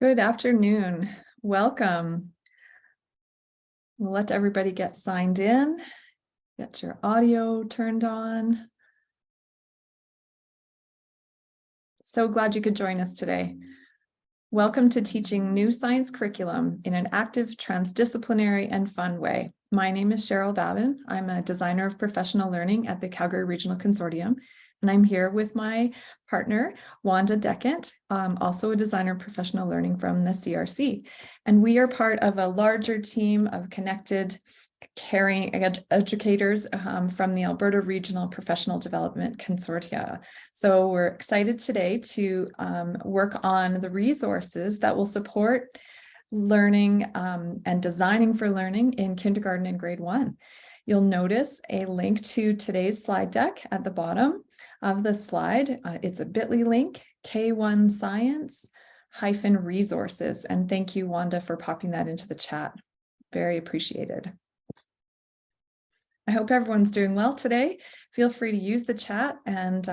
Good afternoon. Welcome. We'll let everybody get signed in, get your audio turned on. So glad you could join us today. Welcome to teaching new science curriculum in an active, transdisciplinary, and fun way. My name is Cheryl Babin. I'm a designer of professional learning at the Calgary Regional Consortium, and I'm here with my partner, Wanda Deckent, also a designer of professional learning from the CRC. And we are part of a larger team of connected, caring educators from the Alberta Regional Professional Development Consortia. So we're excited today to work on the resources that will support learning and designing for learning in kindergarten and grade 1. You'll notice a link to today's slide deck at the bottom of the slide. It's a bit.ly link, K1 Science-resources. And thank you, Wanda, for popping that into the chat. Very appreciated. I hope everyone's doing well today. Feel free to use the chat and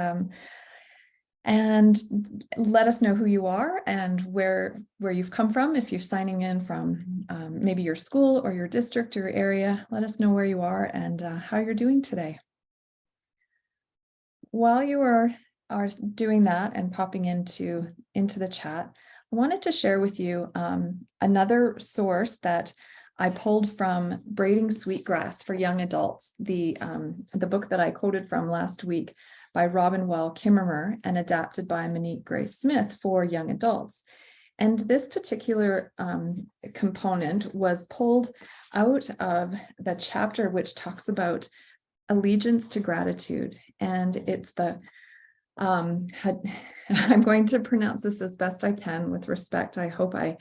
let us know who you are and where you've come from. If you're signing in from maybe your school or your district or your area, let us know where you are and how you're doing today. While you are doing that and popping into the chat, I wanted to share with you another source that I pulled from Braiding Sweetgrass for Young Adults, the book that I quoted from last week by Robin Wall Kimmerer and adapted by Monique Grace Smith for young adults. And this particular component was pulled out of the chapter which talks about allegiance to gratitude. And it's the, I'm going to pronounce this as best I can with respect. I hope I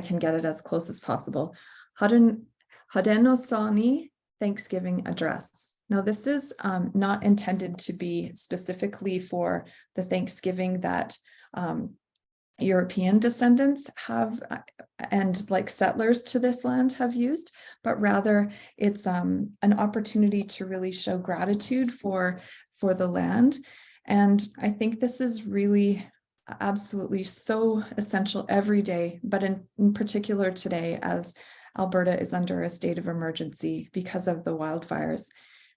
can get it as close as possible. Haudenosaunee Thanksgiving Address. Now, this is not intended to be specifically for the Thanksgiving that European descendants have and like settlers to this land have used, but rather it's an opportunity to really show gratitude for the land. And I think this is really absolutely so essential every day, but in particular today as Alberta is under a state of emergency because of the wildfires.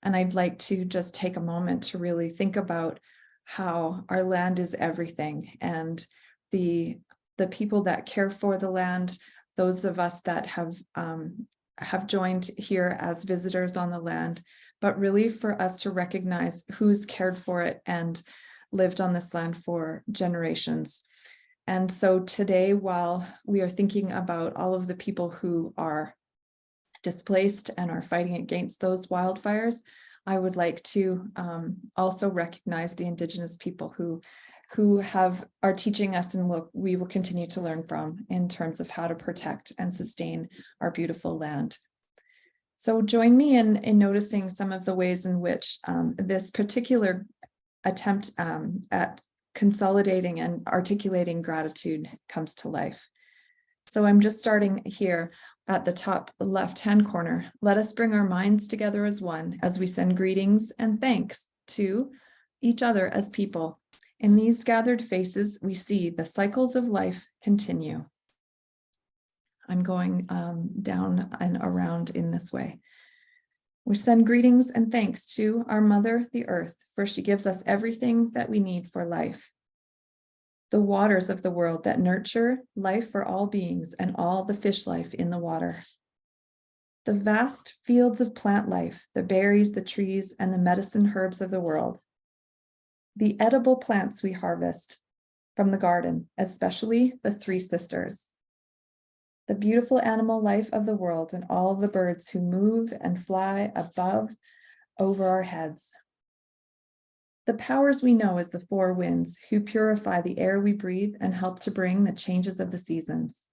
And I'd like to just take a moment to really think about how our land is everything, and the people that care for the land, those of us that have joined here as visitors on the land, but really for us to recognize who's cared for it and lived on this land for generations. And so today, while we are thinking about all of the people who are displaced and are fighting against those wildfires, I would like to also recognize the Indigenous people who are teaching us and we will continue to learn from in terms of how to protect and sustain our beautiful land. So join me in noticing some of the ways in which this particular attempt at consolidating and articulating gratitude comes to life. So I'm just starting here at the top left-hand corner. Let us bring our minds together as one as we send greetings and thanks to each other as people. In these gathered faces, we see the cycles of life continue. I'm going down and around in this way. We send greetings and thanks to our mother, the earth, for she gives us everything that we need for life. The waters of the world that nurture life for all beings and all the fish life in the water. The vast fields of plant life, the berries, the trees, and the medicine herbs of the world. The edible plants we harvest from the garden, especially the three sisters. The beautiful animal life of the world and all the birds who move and fly above, over our heads. The powers we know as the four winds, who purify the air we breathe and help to bring the changes of the seasons.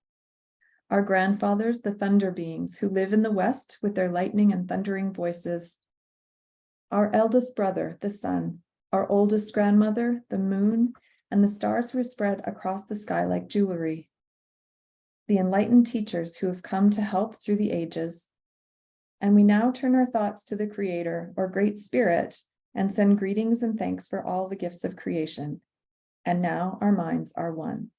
Our grandfathers, the thunder beings, who live in the west with their lightning and thundering voices. Our eldest brother, the sun. Our oldest grandmother, the moon, and the stars who are spread across the sky like jewelry. The enlightened teachers who have come to help through the ages. And we now turn our thoughts to the Creator, or Great Spirit, and send greetings and thanks for all the gifts of creation. And now our minds are one.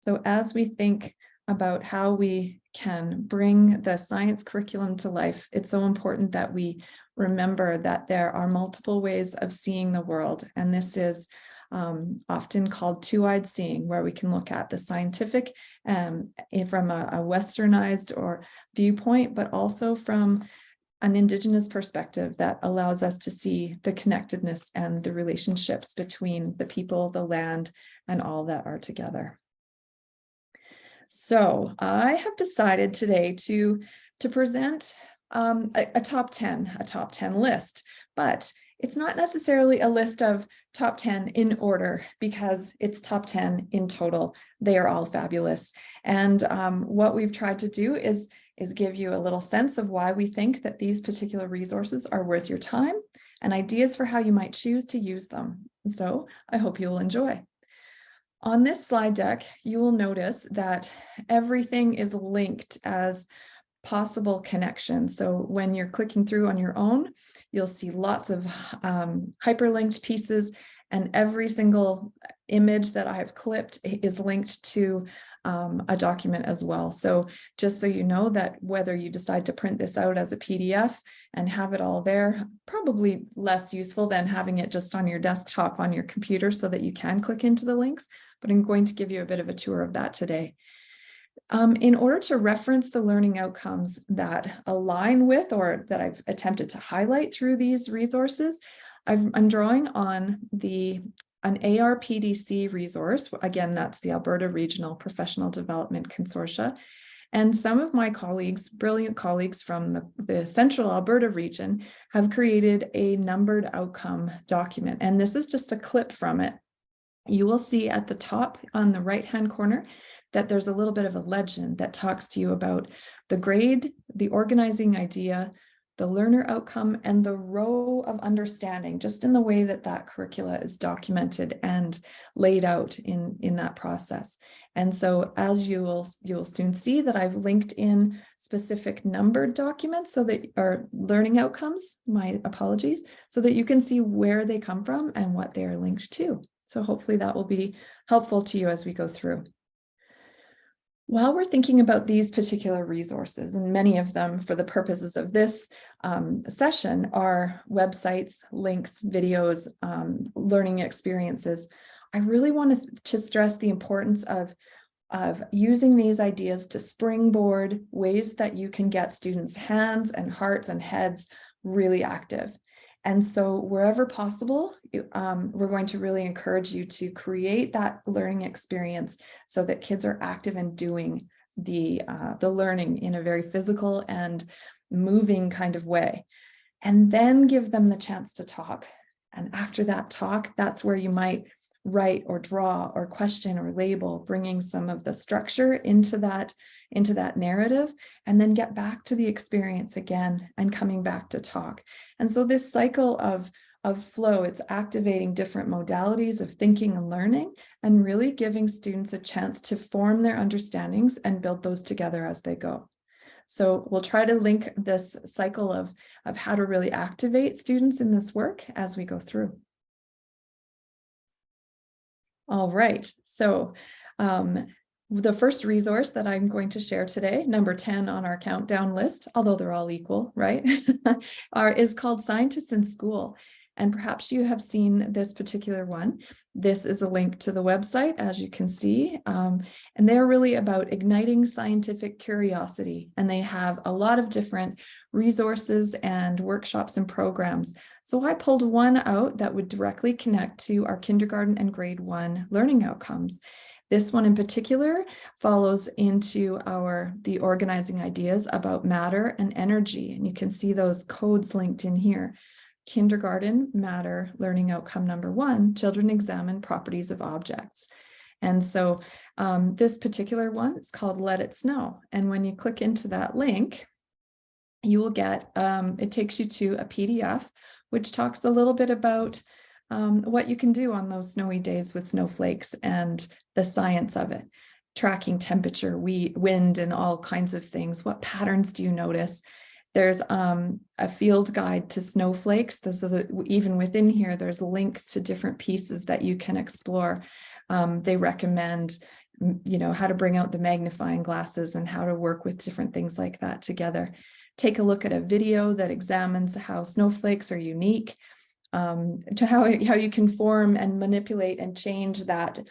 So as we think about how we can bring the science curriculum to life, it's so important that we remember that there are multiple ways of seeing the world. And this is often called two-eyed seeing, where we can look at the scientific from a westernized or viewpoint, but also from an Indigenous perspective that allows us to see the connectedness and the relationships between the people, the land, and all that are together. So I have decided today to present a top 10 list, but it's not necessarily a list of top 10 in order, because it's top 10 in total. They are all fabulous. And what we've tried to do is give you a little sense of why we think that these particular resources are worth your time and ideas for how you might choose to use them. So I hope you will enjoy. On this slide deck, you will notice that everything is linked as possible connections. So when you're clicking through on your own, you'll see lots of hyperlinked pieces, and every single image that I have clipped is linked to a document as well. So just so you know that whether you decide to print this out as a PDF and have it all there, probably less useful than having it just on your desktop on your computer so that you can click into the links, but I'm going to give you a bit of a tour of that today. In order to reference the learning outcomes that align with or that I've attempted to highlight through these resources, I'm drawing on an ARPDC resource. Again, that's the Alberta Regional Professional Development Consortia. And some of my colleagues, brilliant colleagues from the Central Alberta region, have created a numbered outcome document. And this is just a clip from it. You will see at the top on the right-hand corner that there's a little bit of a legend that talks to you about the grade, the organizing idea, the learner outcome, and the row of understanding, just in the way that that curricula is documented and laid out in that process. And so as you'll soon see that I've linked in specific numbered documents so that, or learning outcomes, my apologies, so that you can see where they come from and what they are linked to. So hopefully that will be helpful to you as we go through. While we're thinking about these particular resources, and many of them for the purposes of this session are websites, links, videos, learning experiences, I really want to stress the importance of using these ideas to springboard ways that you can get students' hands and hearts and heads really active. And so wherever possible, we're going to really encourage you to create that learning experience so that kids are active in doing the learning in a very physical and moving kind of way. And then give them the chance to talk. And after that talk, that's where you might write or draw or question or label, bringing some of the structure into that narrative, and then get back to the experience again and coming back to talk. And so this cycle of flow, it's activating different modalities of thinking and learning, and really giving students a chance to form their understandings and build those together as they go. So we'll try to link this cycle of how to really activate students in this work as we go through. All right, so the first resource that I'm going to share today, number 10 on our countdown list, although they're all equal, right, is called Scientists in School. And perhaps you have seen this particular one. This is a link to the website, as you can see, and they're really about igniting scientific curiosity. And they have a lot of different resources and workshops and programs. So I pulled one out that would directly connect to our kindergarten and grade 1 learning outcomes. This one in particular follows into the organizing ideas about matter and energy. And you can see those codes linked in here. Kindergarten matter learning outcome number 1, children examine properties of objects. And so this particular one is called Let It Snow. And when you click into that link, you will get, it takes you to a PDF, which talks a little bit about what you can do on those snowy days with snowflakes and the science of it, tracking temperature, wind, and all kinds of things. What patterns do you notice? There's a field guide to snowflakes. So even within here, there's links to different pieces that you can explore. They recommend how to bring out the magnifying glasses and how to work with different things like that together. Take a look at a video that examines how snowflakes are unique, to how you can form and manipulate and change that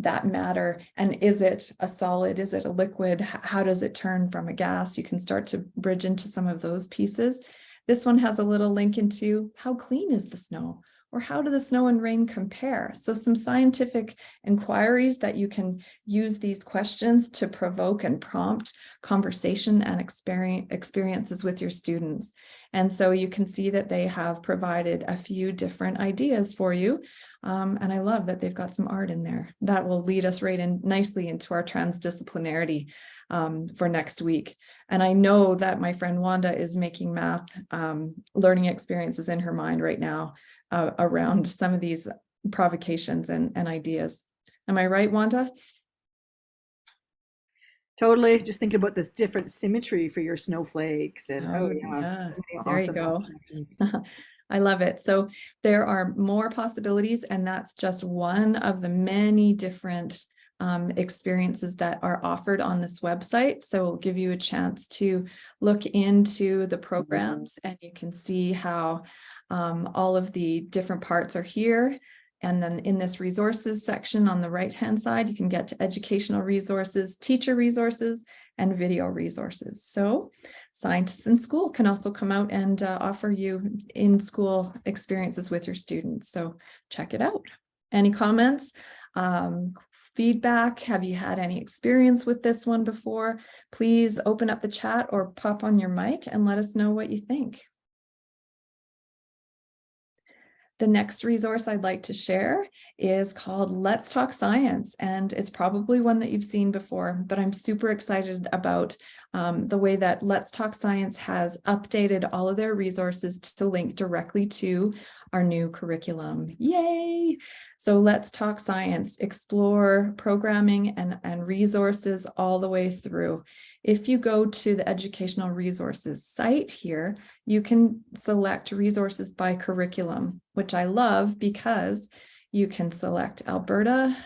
matter. And is it a solid? Is it a liquid? How does it turn from a gas? You can start to bridge into some of those pieces. This one has a little link into how clean is the snow, or how do the snow and rain compare? So some scientific inquiries that you can use these questions to provoke and prompt conversation and experiences with your students. And so you can see that they have provided a few different ideas for you. And I love that they've got some art in there. That will lead us right in nicely into our transdisciplinarity for next week. And I know that my friend Wanda is making math learning experiences in her mind right now around some of these provocations and ideas. Am I right, Wanda? Totally. Just thinking about this different symmetry for your snowflakes, and Oh, so yeah, many there you awesome go. options. I love it. So there are more possibilities, and that's just one of the many different experiences that are offered on this website. So we'll give you a chance to look into the programs, and you can see how all of the different parts are here. And then in this resources section on the right-hand side, you can get to educational resources, teacher resources, and video resources. So scientists in school can also come out and offer you in-school experiences with your students. So check it out. Any comments? Feedback? Have you had any experience with this one before? Please open up the chat or pop on your mic and let us know what you think. The next resource I'd like to share is called Let's Talk Science, and it's probably one that you've seen before, but I'm super excited about the way that Let's Talk Science has updated all of their resources to link directly to our new curriculum. Yay! So Let's Talk Science, explore programming and resources all the way through. If you go to the educational resources site here, you can select resources by curriculum, which I love because you can select Alberta,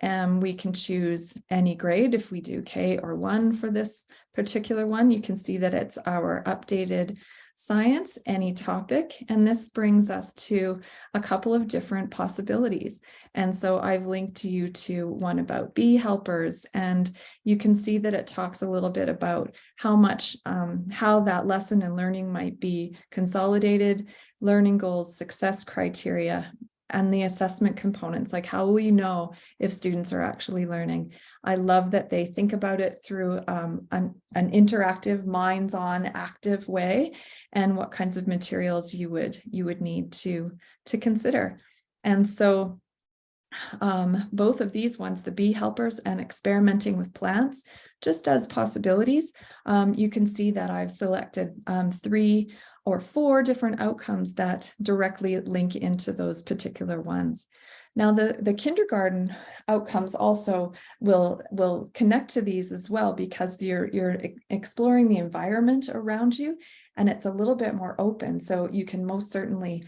and we can choose any grade. If we do K or 1 for this particular one, you can see that it's our updated science, any topic, and this brings us to a couple of different possibilities. And so I've linked you to one about bee helpers, and you can see that it talks a little bit about how that lesson and learning might be consolidated, learning goals, success criteria, and the assessment components, like how will you know if students are actually learning? I love that they think about it through an interactive, minds-on, active way, and what kinds of materials you would need to consider. And so both of these ones, the bee helpers and experimenting with plants, just as possibilities, you can see that I've selected 3 or 4 different outcomes that directly link into those particular ones. Now, the kindergarten outcomes also will connect to these as well, because you're exploring the environment around you, and it's a little bit more open. So you can most certainly,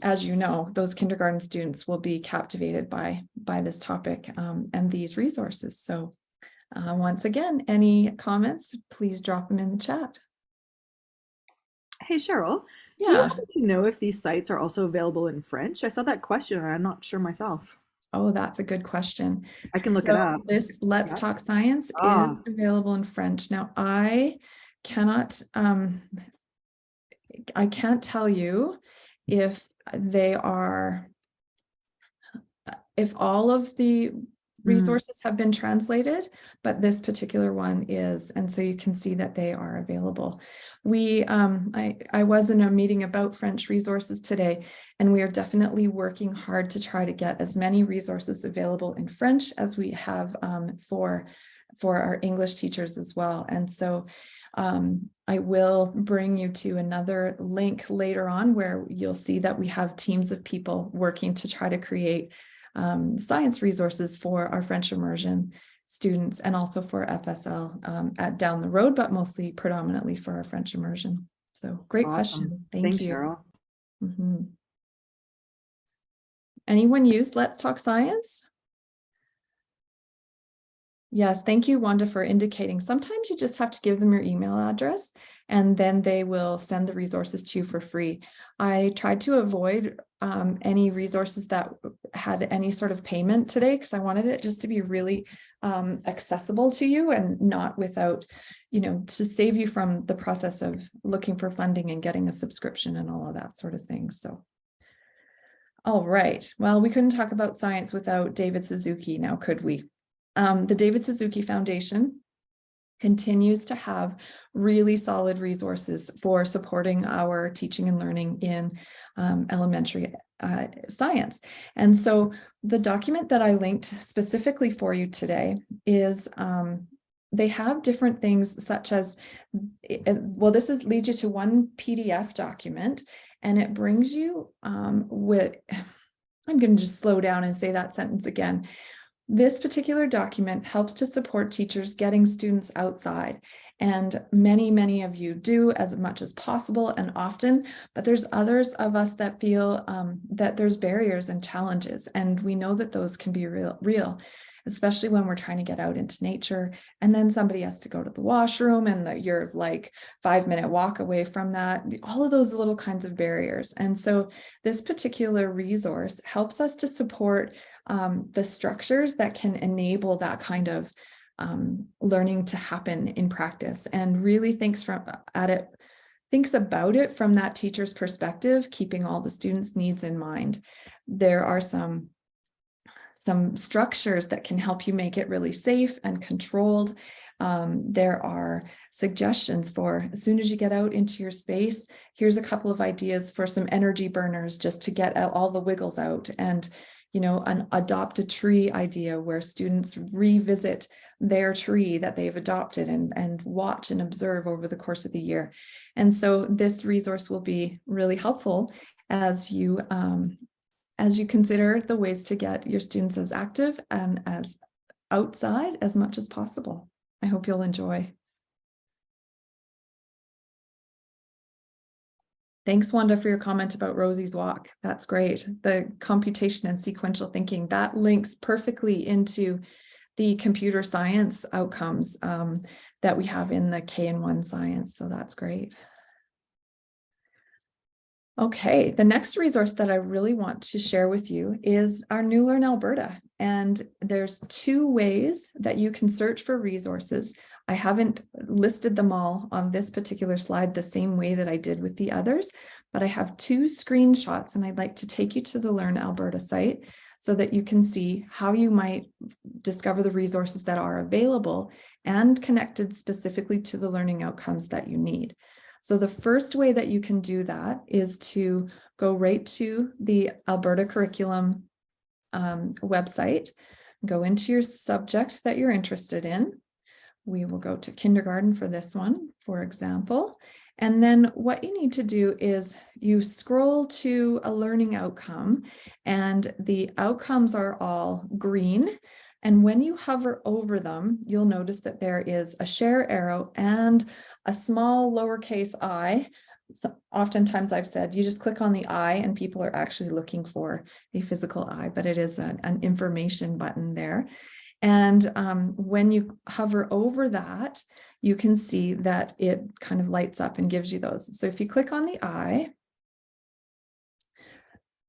as you know, those kindergarten students will be captivated by this topic and these resources. So once again, any comments, please drop them in the chat. Hey, Cheryl, do you Yeah. happen to know if these sites are also available in French? I saw that question and I'm not sure myself. Oh, that's a good question. I can look it So up. this Let's Yeah. Talk Science is Ah, available in French. Now, I can't tell you if they are, if all of the mm, resources have been translated, but this particular one is, and so you can see that they are available. I was in a meeting about French resources today, and we are definitely working hard to try to get as many resources available in French as we have for our English teachers as well. And so I will bring you to another link later on where you'll see that we have teams of people working to try to create science resources for our French immersion students, and also for FSL down the road, but mostly predominantly for our French immersion. So great awesome. question. Thank Thanks, you. Cheryl. Anyone use Let's Talk Science? Yes, thank you, Wanda, for indicating. Sometimes you just have to give them your email address and then they will send the resources to you for free. I tried to avoid any resources that had any sort of payment today because I wanted it just to be really accessible to you and not without, to save you from the process of looking for funding and getting a subscription and all of that sort of thing. So, all right. Well, we couldn't talk about science without David Suzuki now, could we? The David Suzuki Foundation continues to have really solid resources for supporting our teaching and learning in elementary science. And so the document that I linked specifically for you today is they have different things such as, well, leads you to one PDF document, and it brings you with, I'm going to just slow down and say that sentence again. This particular document helps to support teachers getting students outside, and many of you do as much as possible and often, but there's others of us that feel that there's barriers and challenges, and we know that those can be real, especially when we're trying to get out into nature and then somebody has to go to the washroom and you're like 5-minute walk away from that, all of those little kinds of barriers. And so this particular resource helps us to support the structures that can enable that kind of learning to happen in practice, and really thinks about it from that teacher's perspective, keeping all the students' needs in mind. There are some structures that can help you make it really safe and controlled. There are suggestions for, as soon as you get out into your space, here's a couple of ideas for some energy burners just to get all the wiggles out, and an adopt a tree idea where students revisit their tree that they've adopted and watch and observe over the course of the year. And so this resource will be really helpful as you consider the ways to get your students as active and as outside as much as possible. I hope you'll enjoy. Thanks, Wanda, for your comment about Rosie's walk. That's great. The computation and sequential thinking, that links perfectly into the computer science outcomes that we have in the K-1 science. So that's great. Okay, the next resource that I really want to share with you is our New Learn Alberta. And there's 2 ways that you can search for resources. I haven't listed them all on this particular slide the same way that I did with the others, but I have 2 screenshots, and I'd like to take you to the Learn Alberta site so that you can see how you might discover the resources that are available and connected specifically to the learning outcomes that you need. So the first way that you can do that is to go right to the Alberta curriculum website, go into your subject that you're interested in. We will go to kindergarten for this one, for example. And then what you need to do is you scroll to a learning outcome, and the outcomes are all green. And when you hover over them, you'll notice that there is a share arrow and a small lowercase I. So oftentimes I've said you just click on the I and people are actually looking for a physical I, but it is an information button there. And when you hover over that, you can see that it kind of lights up and gives you those. So if you click on the I,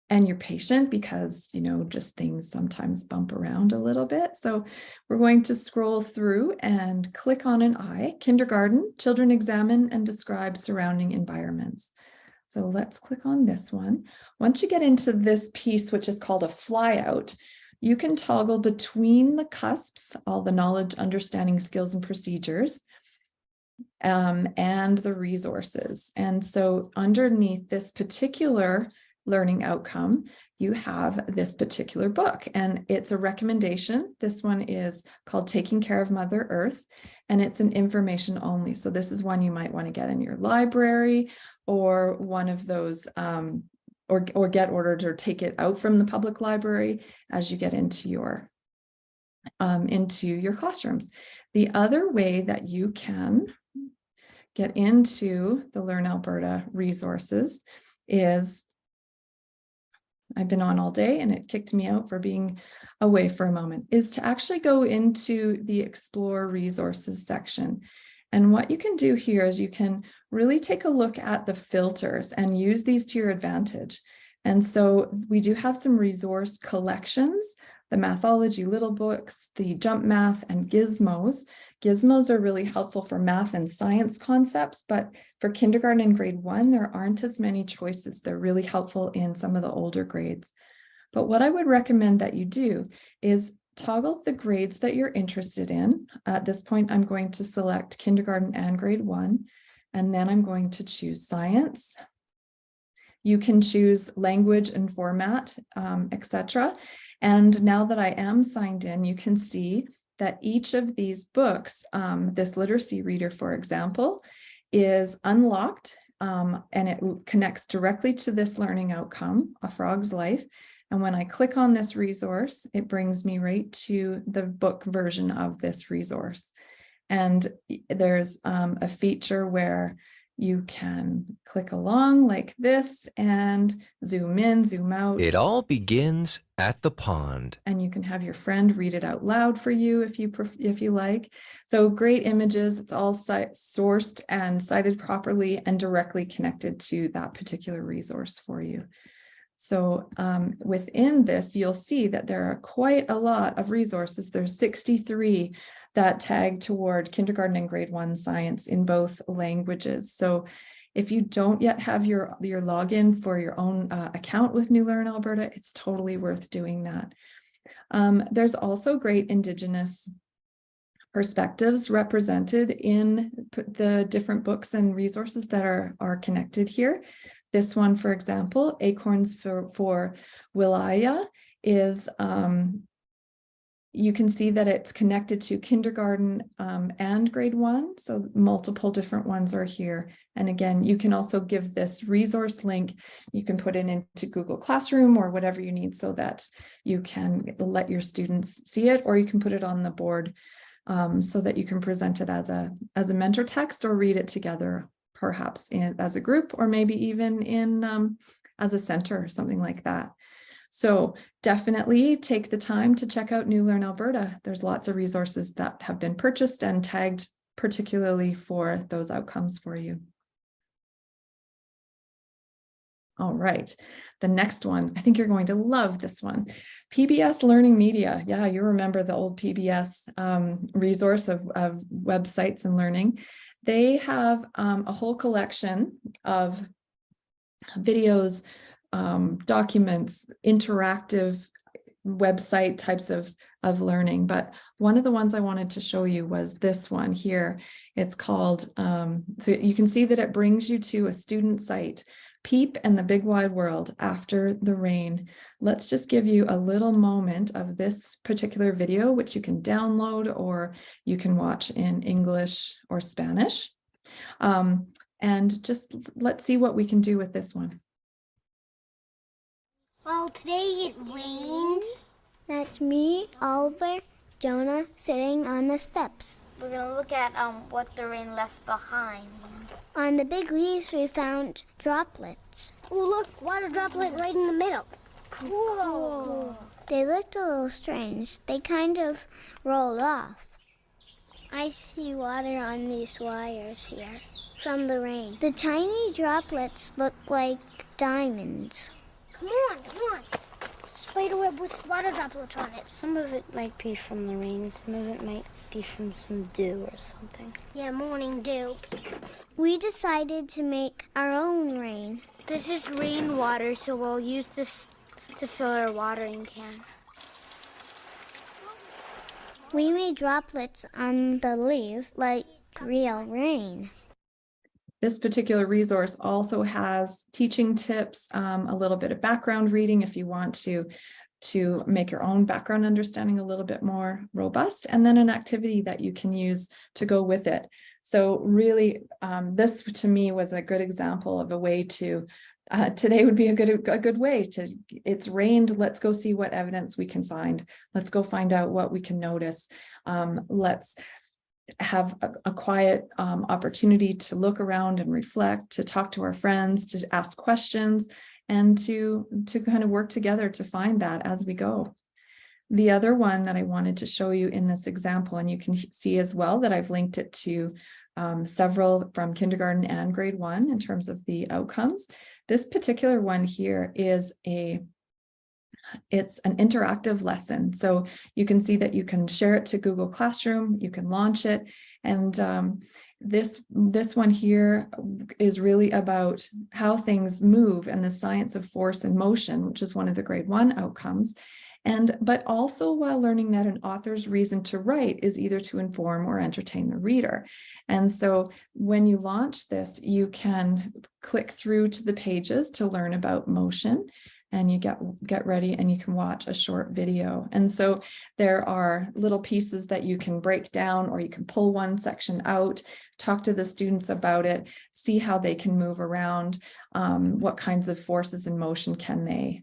and you're patient because, just things sometimes bump around a little bit. So we're going to scroll through and click on an I, kindergarten, children examine and describe surrounding environments. So let's click on this one. Once you get into this piece, which is called a flyout, you can toggle between the cusps, all the knowledge, understanding, skills, and procedures, and the resources. And so underneath this particular learning outcome, you have this particular book, and it's a recommendation. This one is called Taking Care of Mother Earth, and it's an information only. So this is one you might want to get in your library, or one of those or get ordered or take it out from the public library as you get into your classrooms. The other way that you can get into the Learn Alberta resources is, I've been on all day and it kicked me out for being away for a moment, is to actually go into the Explore Resources section. And what you can do here is you can really take a look at the filters and use these to your advantage. And so we do have some resource collections, the Mathology Little Books, the Jump Math, and Gizmos. Gizmos are really helpful for math and science concepts, but for kindergarten and grade 1, there aren't as many choices. They're really helpful in some of the older grades. But what I would recommend that you do is toggle the grades that you're interested in. At this point, I'm going to select kindergarten and grade 1, and then I'm going to choose science. You can choose language and format, etc. And now that I am signed in, you can see that each of these books, this literacy reader, for example, is unlocked, and it connects directly to this learning outcome, A Frog's Life. And when I click on this resource, it brings me right to the book version of this resource. And there's a feature where you can click along like this and zoom in, zoom out. It all begins at the pond. And you can have your friend read it out loud for you if you like. So great images. It's all sourced and cited properly and directly connected to that particular resource for you. So within this, you'll see that there are quite a lot of resources. There's 63 that tag toward kindergarten and grade 1 science in both languages. So if you don't yet have your login for your own account with New Learn Alberta, it's totally worth doing that. There's also great Indigenous perspectives represented in the different books and resources that are connected here. This one, for example, Acorns for Wilaya, is you can see that it's connected to kindergarten and grade 1. So multiple different ones are here. And again, you can also give this resource link. You can put it into Google Classroom or whatever you need so that you can let your students see it, or you can put it on the board so that you can present it as a mentor text or read it together, perhaps as a group, or maybe even in as a center or something like that. So definitely take the time to check out New Learn Alberta. There's lots of resources that have been purchased and tagged particularly for those outcomes for you. All right, the next one, I think you're going to love this one. PBS Learning Media. Yeah, you remember the old PBS resource of websites and learning. They have a whole collection of videos, documents, interactive website types of learning. But one of the ones I wanted to show you was this one here. It's called, so you can see that it brings you to a student site, Peep and the Big Wide World After the Rain. Let's just give you a little moment of this particular video, which you can download or you can watch in English or Spanish. And just let's see what we can do with this one. Well, today it rained. That's me, Oliver, Jonah, sitting on the steps. We're going to look at what the rain left behind. On the big leaves, we found droplets. Oh, look, water droplet right in the middle. Cool. They looked a little strange. They kind of rolled off. I see water on these wires here from the rain. The tiny droplets look like diamonds. Come on. Spiderweb with water droplets on it. Some of it might be from the rain, some of it might be from some dew or something. Yeah, morning dew. We decided to make our own rain. This is rainwater, so we'll use this to fill our watering can. We made droplets on the leaf like real rain. This particular resource also has teaching tips, a little bit of background reading if you want to make your own background understanding a little bit more robust, and then an activity that you can use to go with it. So really, this to me was a good example of a way to, today would be a good way to, it's rained, let's go see what evidence we can find. Let's go find out what we can notice. Let's have a quiet opportunity to look around and reflect, to talk to our friends, to ask questions, and to kind of work together to find that as we go. The other one that I wanted to show you in this example, and you can see as well that I've linked it to several from kindergarten and grade 1 in terms of the outcomes. This particular one here is it's an interactive lesson. So you can see that you can share it to Google Classroom, you can launch it. And this one here is really about how things move and the science of force and motion, which is one of the grade 1 outcomes. But also while learning that an author's reason to write is either to inform or entertain the reader. And so when you launch this, you can click through to the pages to learn about motion, and you get ready and you can watch a short video. And so there are little pieces that you can break down, or you can pull one section out, talk to the students about it, see how they can move around, what kinds of forces in motion can they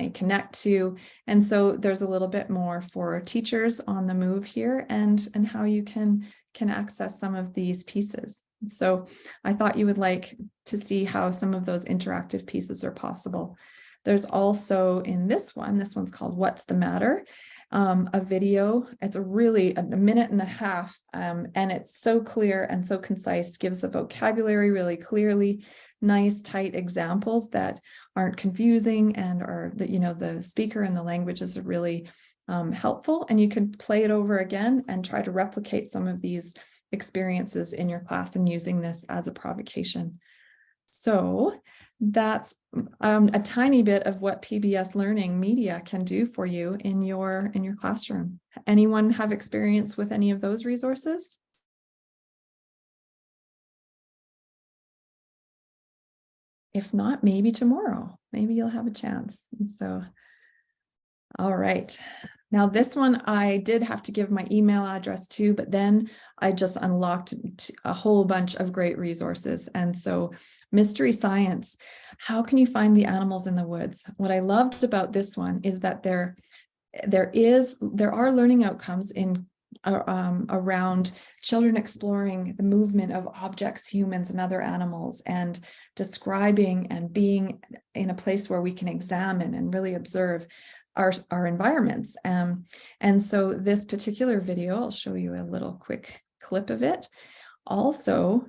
connect to. And so there's a little bit more for teachers on the move here, and how you can access some of these pieces. So I thought you would like to see how some of those interactive pieces are possible. There's also in this one's called What's the Matter? A video. It's a minute and a half, and it's so clear and so concise, gives the vocabulary really clearly, nice, tight examples that aren't confusing, and are the speaker and the language is really helpful. And you can play it over again and try to replicate some of these experiences in your class, and using this as a provocation. So that's a tiny bit of what PBS Learning Media can do for you in your classroom. Anyone have experience with any of those resources? If not, maybe tomorrow, maybe you'll have a chance. And so, all right. Now this one, I did have to give my email address to, but then I just unlocked a whole bunch of great resources. And so Mystery Science, how can you find the animals in the woods? What I loved about this one is that there are learning outcomes in around children exploring the movement of objects, humans, and other animals, and describing and being in a place where we can examine and really observe our environments. And so this particular video, I'll show you a little quick clip of it, also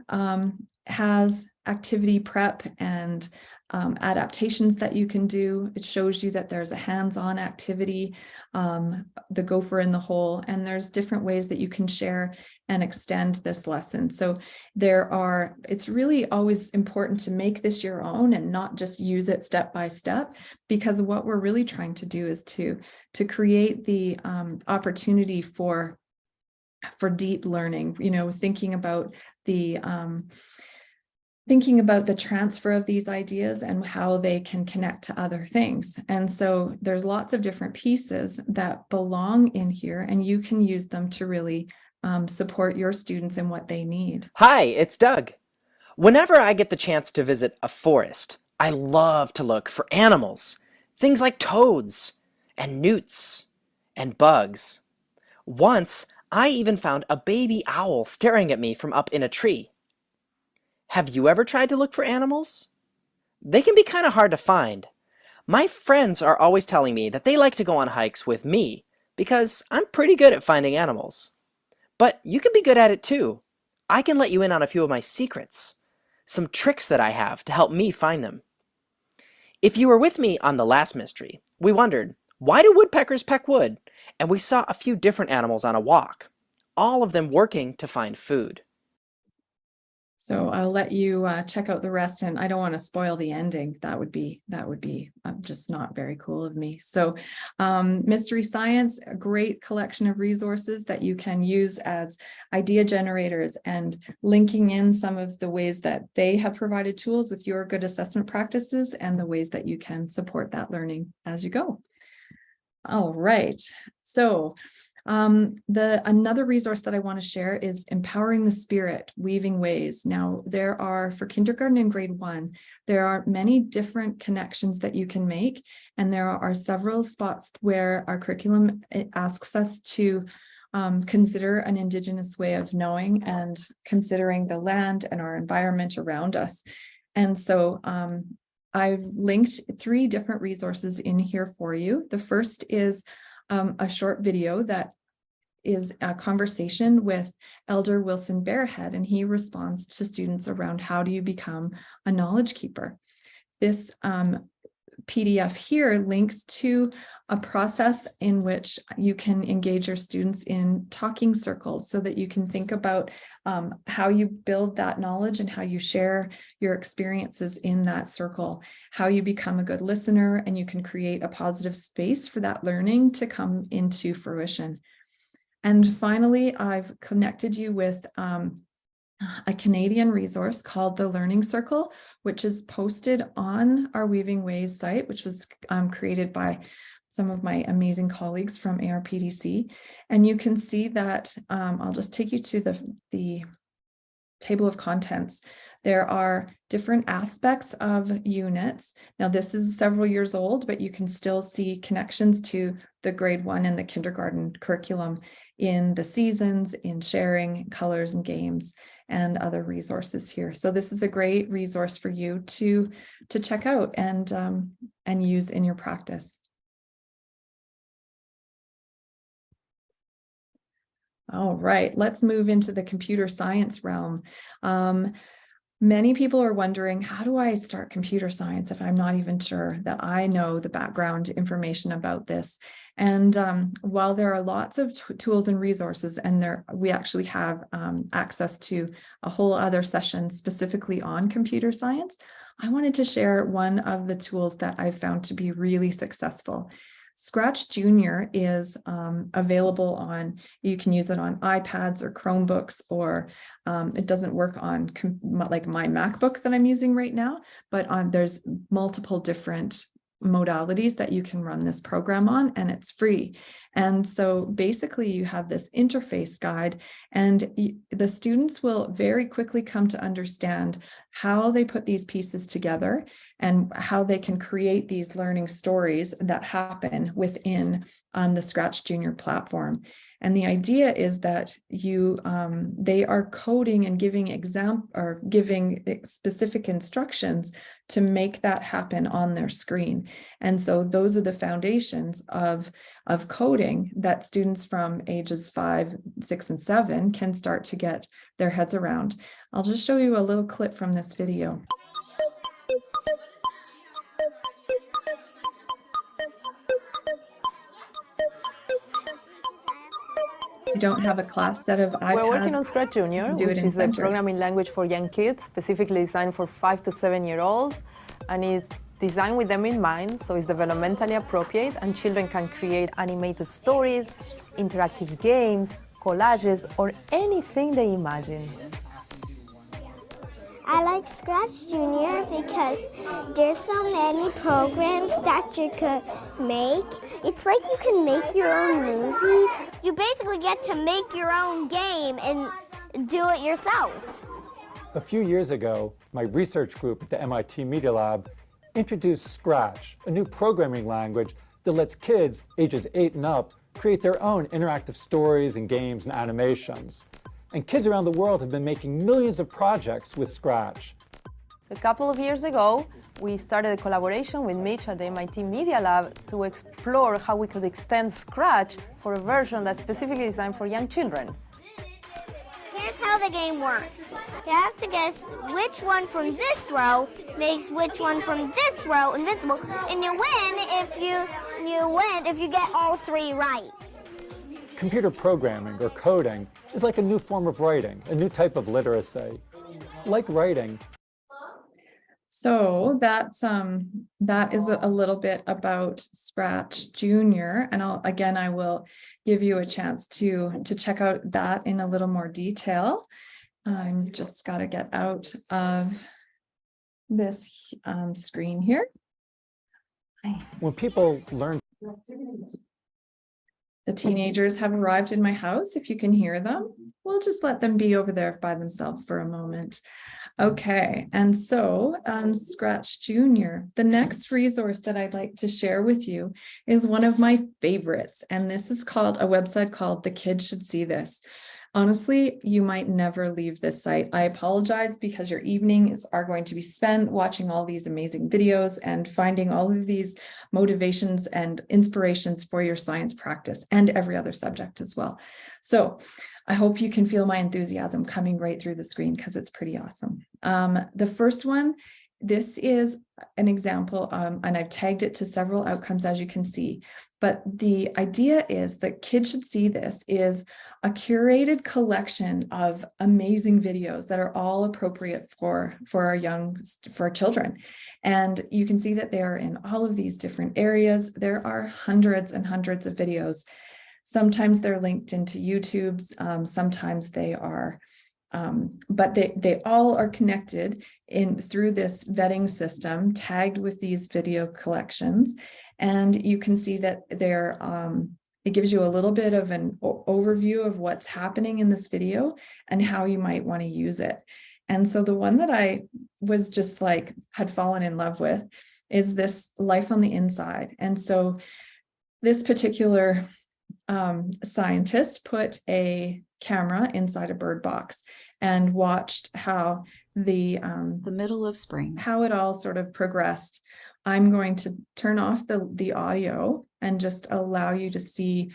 has activity prep and adaptations that you can do. It shows you that there's a hands-on activity, the gopher in the hole, and there's different ways that you can share and extend this lesson. So it's really always important to make this your own and not just use it step by step, because what we're really trying to do is to create the opportunity for deep learning, thinking about the transfer of these ideas and how they can connect to other things. And so there's lots of different pieces that belong in here, and you can use them to really support your students in what they need. Hi, it's Doug. Whenever I get the chance to visit a forest, I love to look for animals, things like toads and newts and bugs. Once, I even found a baby owl staring at me from up in a tree. Have you ever tried to look for animals? They can be kind of hard to find. My friends are always telling me that they like to go on hikes with me because I'm pretty good at finding animals. But you can be good at it too. I can let you in on a few of my secrets, some tricks that I have to help me find them. If you were with me on the last mystery, we wondered, why do woodpeckers peck wood? And we saw a few different animals on a walk, all of them working to find food. So I'll let you check out the rest, and I don't want to spoil the ending. That would be just not very cool of me. So Mystery Science, a great collection of resources that you can use as idea generators, and linking in some of the ways that they have provided tools with your good assessment practices and the ways that you can support that learning as you go. All right. So another resource that I want to share is Empowering the Spirit, Weaving Ways. Now, there are, for kindergarten and grade 1, there are many different connections that you can make, and there are several spots where our curriculum asks us to consider an Indigenous way of knowing and considering the land and our environment around us. And so I've linked 3 different resources in here for you. The first is a short video that is a conversation with Elder Wilson Bearhead, and he responds to students around how do you become a knowledge keeper. This PDF here links to a process in which you can engage your students in talking circles so that you can think about how you build that knowledge and how you share your experiences in that circle, how you become a good listener, and you can create a positive space for that learning to come into fruition. And finally, I've connected you with a Canadian resource called the Learning Circle, which is posted on our Weaving Ways site, which was created by some of my amazing colleagues from ARPDC. And you can see that, I'll just take you to the table of contents. There are different aspects of units. Now, this is several years old, but you can still see connections to the grade 1 and the kindergarten curriculum in the seasons, in sharing, colors and games, and other resources here. So this is a great resource for you to check out and use in your practice. All right, let's move into the computer science realm. Many people are wondering, how do I start computer science if I'm not even sure that I know the background information about this? And while there are lots of tools and resources, and we actually have access to a whole other session specifically on computer science, I wanted to share one of the tools that I've found to be really successful. Scratch Junior is available on, you can use it on iPads or Chromebooks, or it doesn't work on like my MacBook that I'm using right now, but there's multiple different modalities that you can run this program on, and it's free. And so basically you have this interface guide, and the students will very quickly come to understand how they put these pieces together and how they can create these learning stories that happen within the Scratch Junior platform. And the idea is that they are coding and giving specific instructions to make that happen on their screen. And so those are the foundations of coding that students from ages 5, 6, and 7 can start to get their heads around. I'll just show you a little clip from this video. You don't have a class set of iPads. We're working on Scratch Junior, which is a programming language for young kids, specifically designed for 5 to 7-year-olds, and is designed with them in mind, so it's developmentally appropriate, and children can create animated stories, interactive games, collages, or anything they imagine. I like Scratch Junior because there's so many programs that you could make. It's like you can make your own movie. You basically get to make your own game and do it yourself. A few years ago, my research group at the MIT Media Lab introduced Scratch, a new programming language that lets kids ages 8 and up create their own interactive stories and games and animations. And kids around the world have been making millions of projects with Scratch. A couple of years ago, we started a collaboration with Mitch at the MIT Media Lab to explore how we could extend Scratch for a version that's specifically designed for young children. Here's how the game works. You have to guess which one from this row makes which one from this row invisible, and you win if you get all 3 right. Computer programming, or coding, is like a new form of writing, a new type of literacy. Like writing. So that is a little bit about Scratch Junior, and I will give you a chance to check out that in a little more detail. I'm just got to get out of this screen here. When people learn. The teenagers have arrived in my house. If you can hear them, we'll just let them be over there by themselves for a moment. Okay, and so Scratch Junior. The next resource that I'd like to share with you is one of my favorites, and this is called a website called The Kids Should See This. Honestly, you might never leave this site. I apologize because your evenings are going to be spent watching all these amazing videos and finding all of these motivations and inspirations for your science practice and every other subject as well. So I hope you can feel my enthusiasm coming right through the screen because it's pretty awesome. The first one, this is an example, and I've tagged it to several outcomes, as you can see. But the idea is that kids should see this is a curated collection of amazing videos that are all appropriate for our children. And you can see that they are in all of these different areas. There are hundreds and hundreds of videos. Sometimes they're linked into YouTube's, sometimes they are, but they all are connected through this vetting system, tagged with these video collections. And you can see that it gives you a little bit of an overview of what's happening in this video and how you might want to use it. And so the one that I was just like, had fallen in love with is this life on the inside. And so this particular scientist put a camera inside a bird box and watched how the middle of spring, how it all sort of progressed. I'm going to turn off the audio and just allow you to see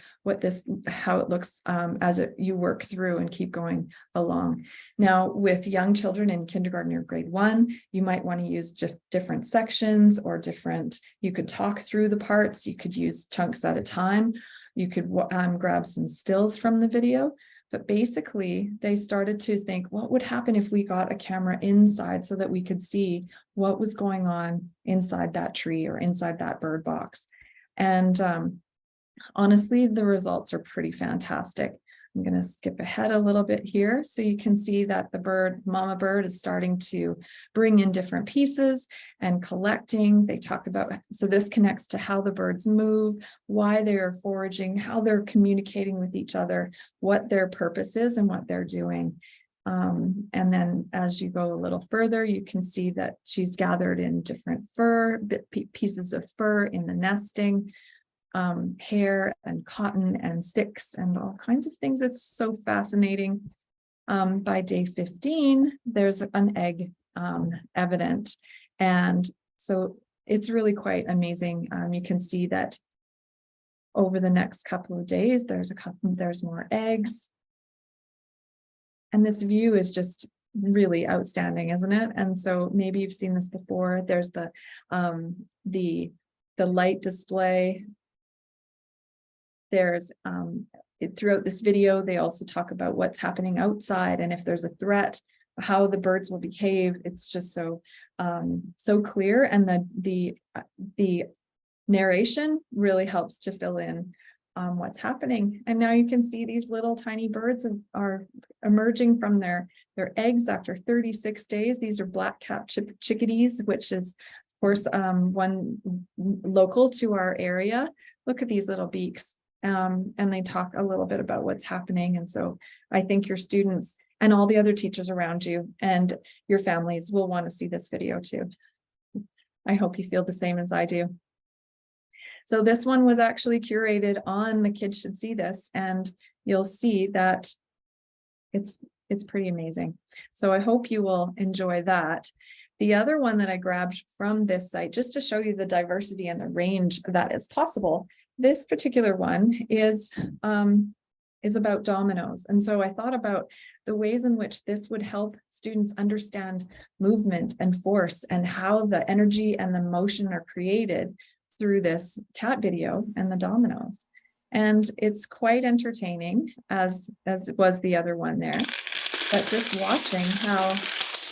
how it looks as you work through and keep going along. Now, with young children in kindergarten or grade 1, you might want to use just different sections or you could talk through the parts, you could use chunks at a time, you could grab some stills from the video. But basically, they started to think, what would happen if we got a camera inside so that we could see what was going on inside that tree or inside that bird box? And honestly, the results are pretty fantastic. I'm going to skip ahead a little bit here so you can see that the mama bird is starting to bring in different pieces and collecting. They talk about, so this connects to how the birds move, why they are foraging, how they're communicating with each other, what their purpose is and what they're doing. And then as you go a little further, you can see that she's gathered in different pieces of fur in the nesting. Hair and cotton and sticks and all kinds of things. It's so fascinating. By day 15, there's an egg evident. And so it's really quite amazing. You can see that over the next couple of days, there's more eggs. And this view is just really outstanding, isn't it? And so maybe you've seen this before. There's the light display. There's throughout this video, they also talk about what's happening outside and if there's a threat, how the birds will behave. It's just so clear, and the narration really helps to fill in what's happening. And now you can see these little tiny birds are emerging from their eggs after 36 days. These are black-capped chickadees, which is, of course, one local to our area. Look at these little beaks. And they talk a little bit about what's happening. And so I think your students and all the other teachers around you and your families will want to see this video too. I hope you feel the same as I do. So this one was actually curated on The Kids Should See This, and you'll see that it's pretty amazing. So I hope you will enjoy that. The other one that I grabbed from this site, just to show you the diversity and the range that is possible, this particular one is about dominoes. And so I thought about the ways in which this would help students understand movement and force and how the energy and the motion are created through this cat video and the dominoes. And it's quite entertaining, as was the other one there. But just watching how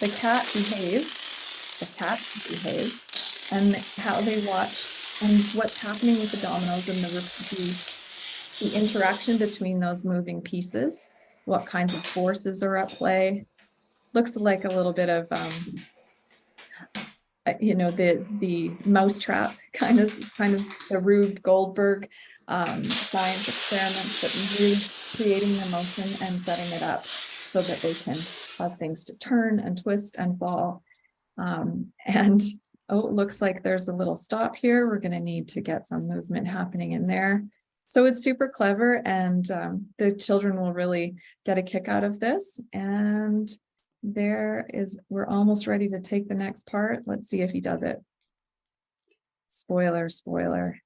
the cats behave, and how they watch and what's happening with the dominoes and the interaction between those moving pieces, what kinds of forces are at play. Looks like a little bit of, the mousetrap kind of the Rube Goldberg science experiments, but really creating the motion and setting it up so that they can cause things to turn and twist and fall. Oh, it looks like there's a little stop here. We're going to need to get some movement happening in there. So it's super clever, and the children will really get a kick out of this. And we're almost ready to take the next part. Let's see if he does it. Spoiler, spoiler.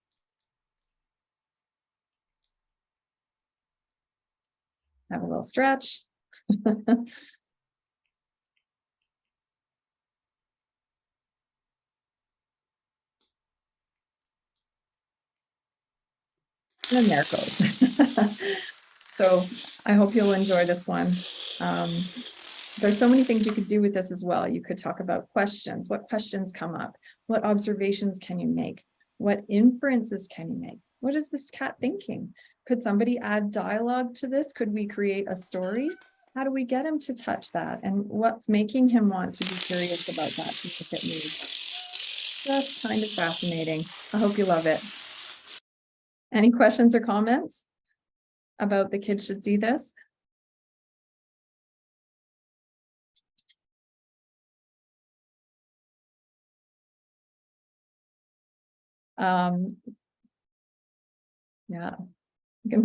Have a little stretch. And there it goes. So I hope you'll enjoy this one. There's so many things you could do with this as well. You could talk about questions. What questions come up? What observations can you make? What inferences can you make? What is this cat thinking? Could somebody add dialogue to this? Could we create a story? How do we get him to touch that? And what's making him want to be curious about that to look at me? Just kind of fascinating. I hope you love it. Any questions or comments about the kids should see this? Yeah,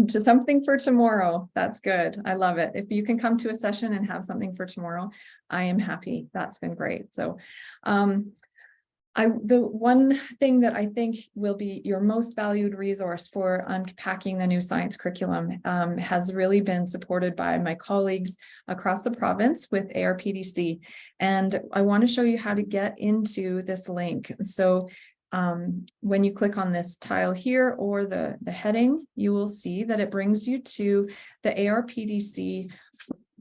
to something for tomorrow. That's good. I love it. If you can come to a session and have something for tomorrow, I am happy. That's been great. So the one thing that I think will be your most valued resource for unpacking the new science curriculum has really been supported by my colleagues across the province with ARPDC. And I want to show you how to get into this link. So when you click on this tile here or the heading, you will see that it brings you to the ARPDC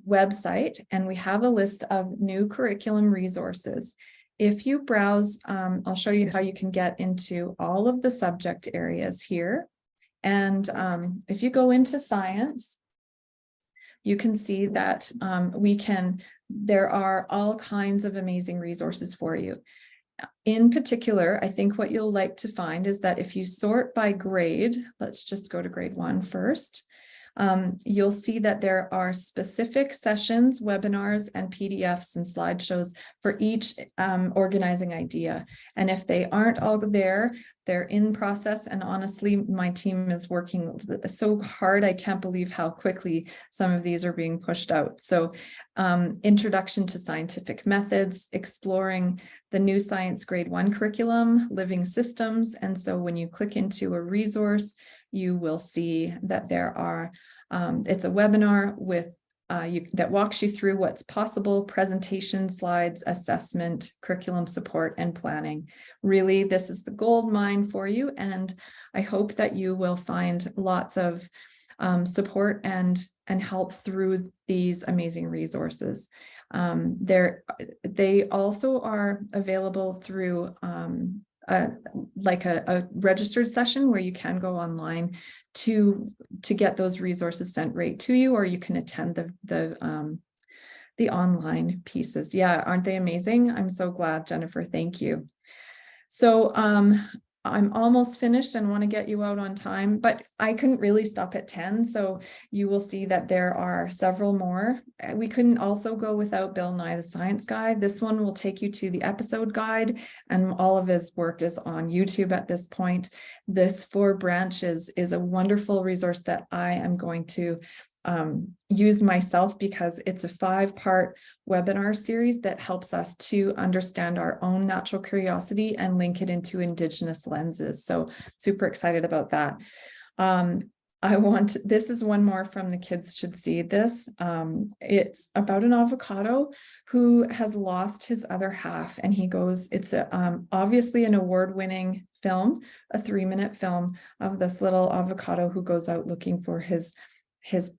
website, and we have a list of new curriculum resources. If you browse, I'll show you how you can get into all of the subject areas here. And if you go into science, you can see that there are all kinds of amazing resources for you. In particular, I think what you'll like to find is that if you sort by grade, let's just go to grade 1 first. You'll see that there are specific sessions, webinars, and PDFs and slideshows for each organizing idea. And if they aren't all there, they're in process. And honestly, my team is working so hard. I can't believe how quickly some of these are being pushed out. So introduction to scientific methods, exploring the new science grade 1 curriculum, living systems. And so when you click into a resource, you will see that there are, it's a webinar with that walks you through what's possible, presentation slides, assessment, curriculum support, and planning. Really, this is the gold mine for you. And I hope that you will find lots of support and help through these amazing resources. They also are available through like a registered session where you can go online to get those resources sent right to you, or you can attend the online pieces. Yeah, aren't they amazing? I'm so glad, Jennifer. Thank you. So I'm almost finished and want to get you out on time, but I couldn't really stop at 10. So you will see that there are several more. We couldn't also go without Bill Nye the Science Guy. This one will take you to the episode guide, and all of his work is on YouTube at this point. This 4 branches is a wonderful resource that I am going to use myself, because it's a 5-part webinar series that helps us to understand our own natural curiosity and link it into Indigenous lenses. So super excited about that. This is one more from the kids should see this. It's about an avocado who has lost his other half, and it's obviously an award-winning film, a 3-minute film of this little avocado who goes out looking for his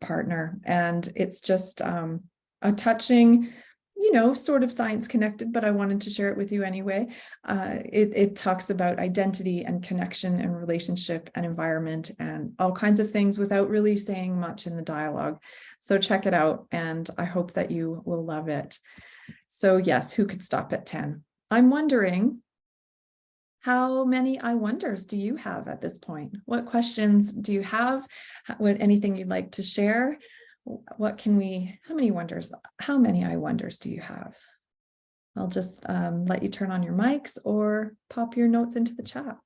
partner. And it's just a touching, sort of science connected, but I wanted to share it with you anyway. It talks about identity and connection and relationship and environment and all kinds of things without really saying much in the dialogue. So check it out, and I hope that you will love it. So yes, who could stop at 10? I'm wondering, how many I wonders do you have at this point? What questions do you have? Anything you'd like to share? How many I wonders do you have? I'll just let you turn on your mics or pop your notes into the chat.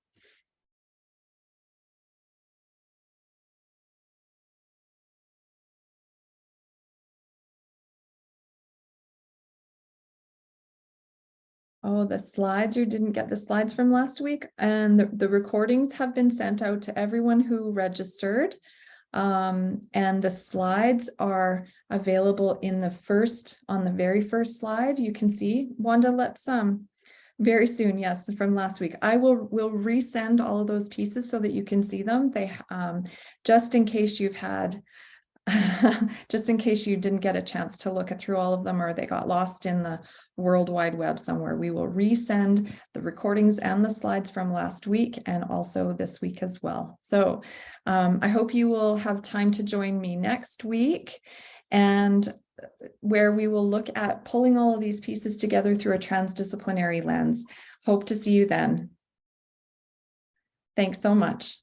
Oh, the slides, you didn't get the slides from last week, and the recordings have been sent out to everyone who registered. And the slides are available in on the very first slide. You can see, Wanda, let's very soon, yes, from last week. Will resend all of those pieces so that you can see them. They just in case you've had just in case you didn't get a chance to look through all of them, or they got lost in the World Wide Web somewhere, we will resend the recordings and the slides from last week and also this week as well. So I hope you will have time to join me next week, and where we will look at pulling all of these pieces together through a transdisciplinary lens. Hope to see you then. Thanks so much.